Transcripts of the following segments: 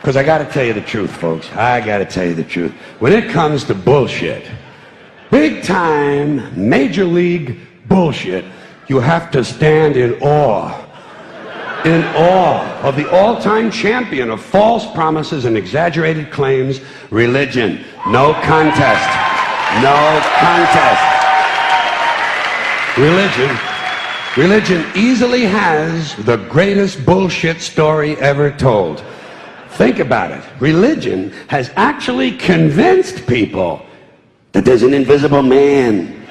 Because I got to tell you the truth, folks. I got to tell you the truth. When it comes to bullshit, big time, major league bullshit, you have to stand in awe of the all-time champion of false promises and exaggerated claims, religion. No contest. No contest. Religion easily has the greatest bullshit story ever told. Think about it. Religion has actually convinced people that there's an invisible man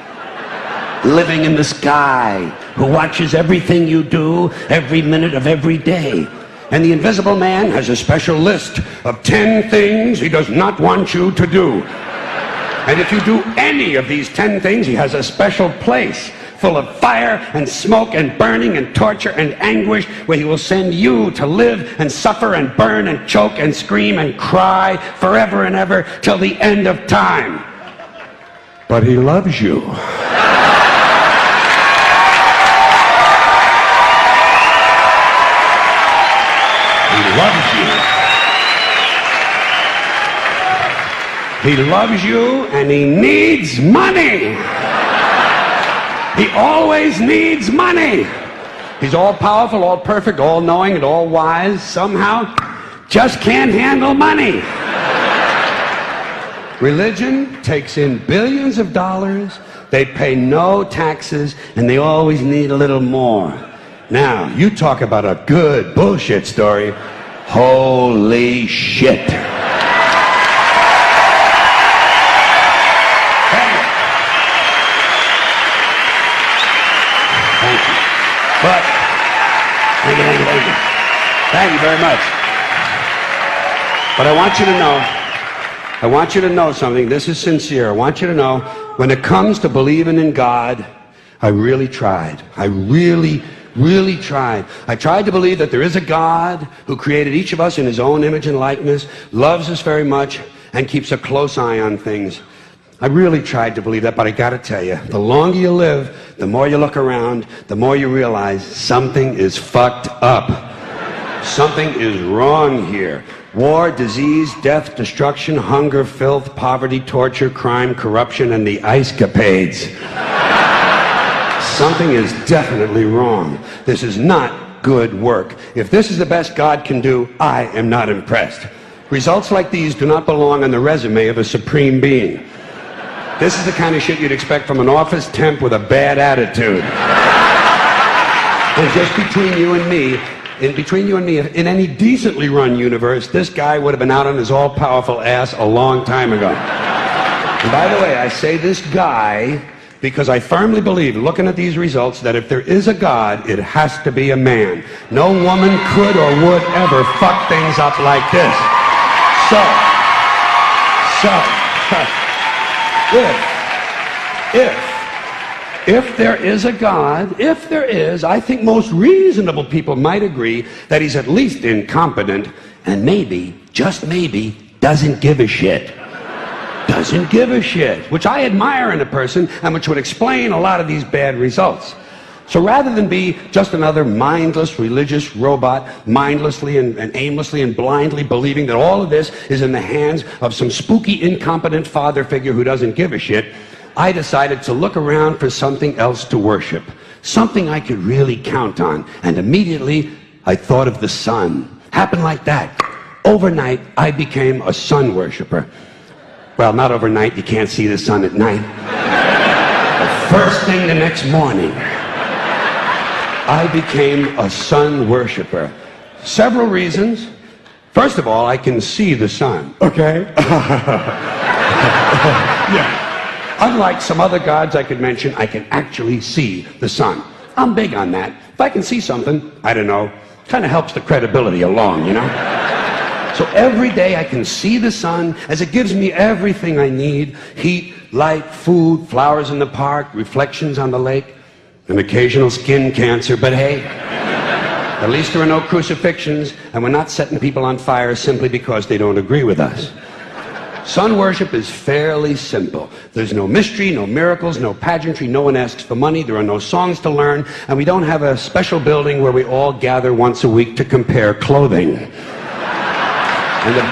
living in the sky who watches everything you do every minute of every day. And the invisible man has a special list of 10 things he does not want you to do. And if you do any of these 10 things, he has a special place full of fire and smoke and burning and torture and anguish where he will send you to live and suffer and burn and choke and scream and cry forever and ever till the end of time. But he loves you. He loves you. He loves you and he needs money. He always needs money. He's all powerful, all perfect, all knowing, and all wise. Somehow, just can't handle money. Religion takes in billions of dollars. They pay no taxes, and they always need a little more. Now, you talk about a good bullshit story. Holy shit. But, thank you very much. But I want you to know something. This is sincere. I want you to know, when it comes to believing in God, I really tried. I really tried. I tried to believe that there is a God who created each of us in his own image and likeness, loves us very much, and keeps a close eye on things. I really tried to believe that, but I gotta tell you, the longer you live, the more you look around, the more you realize something is fucked up. Something is wrong here. War, disease, death, destruction, hunger, filth, poverty, torture, crime, corruption, and the ice capades. Something is definitely wrong. This is not good work. If this is the best God can do, I am not impressed. Results like these do not belong on the resume of a supreme being. This is the kind of shit you'd expect from an office temp with a bad attitude. And just between you and me, in any decently run universe, this guy would have been out on his all-powerful ass a long time ago. And by the way, I say this guy because I firmly believe, looking at these results, that if there is a God, it has to be a man. No woman could or would ever fuck things up like this. If there is a God, if there is, I think most reasonable people might agree that he's at least incompetent and maybe, just maybe, doesn't give a shit. Doesn't give a shit, which I admire in a person and which would explain a lot of these bad results. So rather than be just another mindless religious robot, mindlessly and aimlessly and blindly believing that all of this is in the hands of some spooky, incompetent father figure who doesn't give a shit, I decided to look around for something else to worship, something I could really count on. And immediately, I thought of the sun. Happened like that. Overnight, I became a sun worshiper. Well, not overnight. You can't see the sun at night. But first thing the next morning, I became a sun worshiper. Several reasons. First of all, I can see the sun. Okay? Yeah. Unlike some other gods I could mention, I can actually see the sun. I'm big on that. If I can see something, I don't know, kind of helps the credibility along, you know? So every day I can see the sun as it gives me everything I need. Heat, light, food, flowers in the park, reflections on the lake, an occasional skin cancer, but hey, at least there are no crucifixions, and we're not setting people on fire simply because they don't agree with us. Sun worship is fairly simple. There's no mystery, no miracles, no pageantry, no one asks for money, there are no songs to learn, and we don't have a special building where we all gather once a week to compare clothing. And the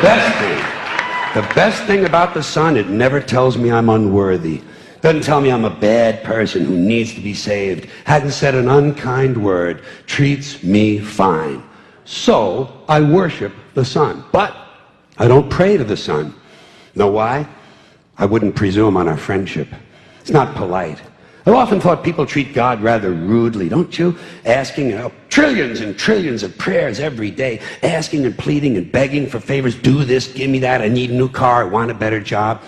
best thing about the Son, it never tells me I'm unworthy. Doesn't tell me I'm a bad person who needs to be saved. Hasn't said an unkind word. Treats me fine. So I worship the Son. But I don't pray to the Son. Know why? I wouldn't presume on our friendship. It's not polite. I've often thought people treat God rather rudely, don't you? Asking trillions and trillions of prayers every day, asking and pleading and begging for favors. Do this, give me that, I need a new car, I want a better job.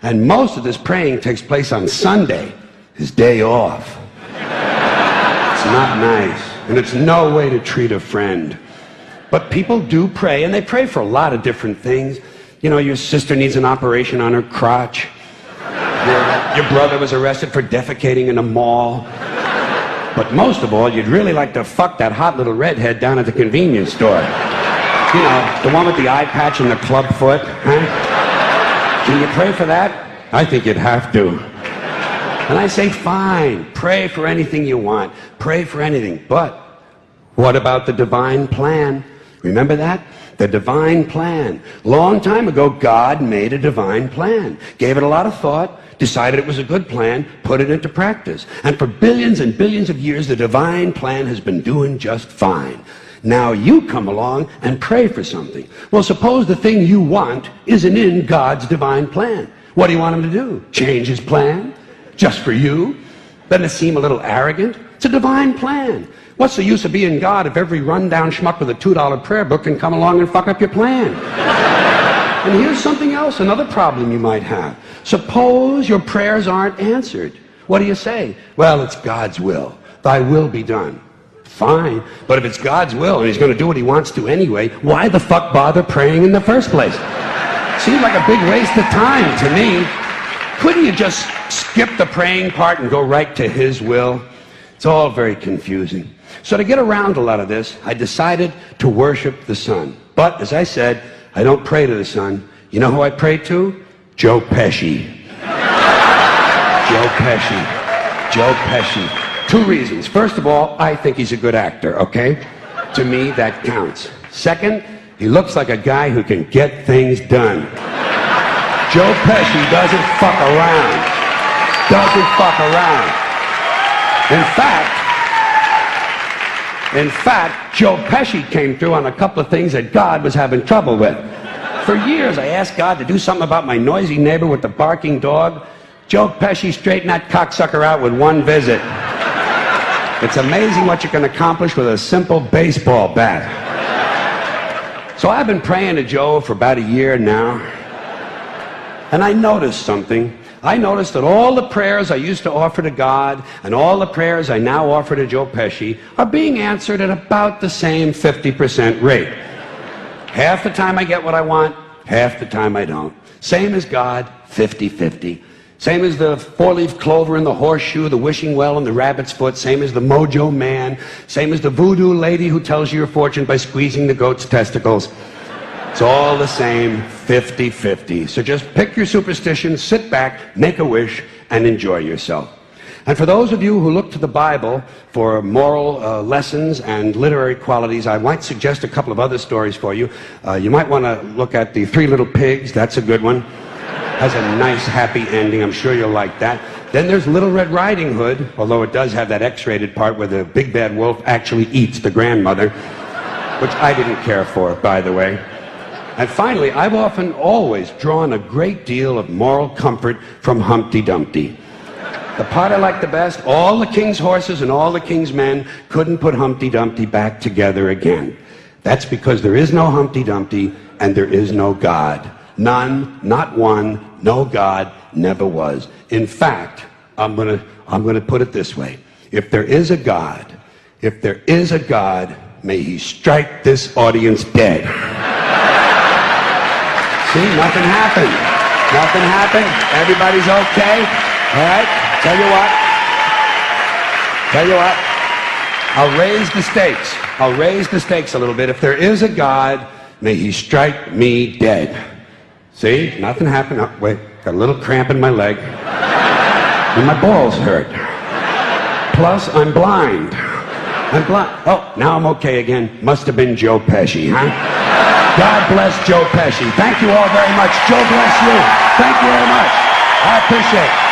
And most of this praying takes place on Sunday, his day off. It's not nice, and it's no way to treat a friend. But people do pray, and they pray for a lot of different things. You know, your sister needs an operation on her crotch. Your brother was arrested for defecating in a mall. But most of all, you'd really like to fuck that hot little redhead down at the convenience store. You know, the one with the eye patch and the club foot, huh? Can you pray for that? I think you'd have to. And I say, fine, pray for anything you want. Pray for anything. But what about the divine plan? Remember that? The divine plan. Long time ago, God made a divine plan. Gave it a lot of thought, decided it was a good plan, put it into practice. And for billions and billions of years, the divine plan has been doing just fine. Now you come along and pray for something. Well, suppose the thing you want isn't in God's divine plan. What do you want him to do? Change his plan? Just for you? Doesn't it seem a little arrogant? It's a divine plan. What's the use of being God if every rundown schmuck with a $2 prayer book can come along and fuck up your plan? And here's something else, another problem you might have. Suppose your prayers aren't answered. What do you say? Well, it's God's will. Thy will be done. Fine. But if it's God's will and he's going to do what he wants to anyway, why the fuck bother praying in the first place? Seems like a big waste of time to me. Couldn't you just skip the praying part and go right to his will? It's all very confusing. So to get around a lot of this, I decided to worship the Son. But, as I said, I don't pray to the Son. You know who I pray to? Joe Pesci. Joe Pesci. Joe Pesci. Two reasons. First of all, I think he's a good actor, okay? To me, that counts. Second, he looks like a guy who can get things done. Joe Pesci doesn't fuck around. Doesn't fuck around. In fact, Joe Pesci came through on a couple of things that God was having trouble with. For years, I asked God to do something about my noisy neighbor with the barking dog. Joe Pesci straightened that cocksucker out with one visit. It's amazing what you can accomplish with a simple baseball bat. So I've been praying to Joe for about a year now, and I noticed something. I noticed that all the prayers I used to offer to God and all the prayers I now offer to Joe Pesci are being answered at about the same 50% rate. Half the time I get what I want, half the time I don't. Same as God, 50-50. Same as the four-leaf clover and the horseshoe, the wishing well and the rabbit's foot. Same as the mojo man. Same as the voodoo lady who tells you your fortune by squeezing the goat's testicles. It's all the same, 50-50. So just pick your superstition, sit back, make a wish, and enjoy yourself. And for those of you who look to the Bible for moral lessons and literary qualities, I might suggest a couple of other stories for you. You might want to look at The Three Little Pigs. That's a good one. Has a nice, happy ending. I'm sure you'll like that. Then there's Little Red Riding Hood, although it does have that X-rated part where the big bad wolf actually eats the grandmother, which I didn't care for, by the way. And finally, I've often always drawn a great deal of moral comfort from Humpty Dumpty. The part I like the best, all the king's horses and all the king's men couldn't put Humpty Dumpty back together again. That's because there is no Humpty Dumpty and there is no God. None, not one, no God, never was. In fact, I'm gonna put it this way. If there is a God, may he strike this audience dead. See, nothing happened. Nothing happened. Everybody's okay. All right? Tell you what. I'll raise the stakes. I'll raise the stakes a little bit. If there is a God, may he strike me dead. See? Nothing happened. Oh, wait. Got a little cramp in my leg. And my balls hurt. Plus, I'm blind. I'm blind. Oh, now I'm okay again. Must have been Joe Pesci, huh? God bless Joe Pesci. Thank you all very much. Joe bless you. Thank you very much. I appreciate it.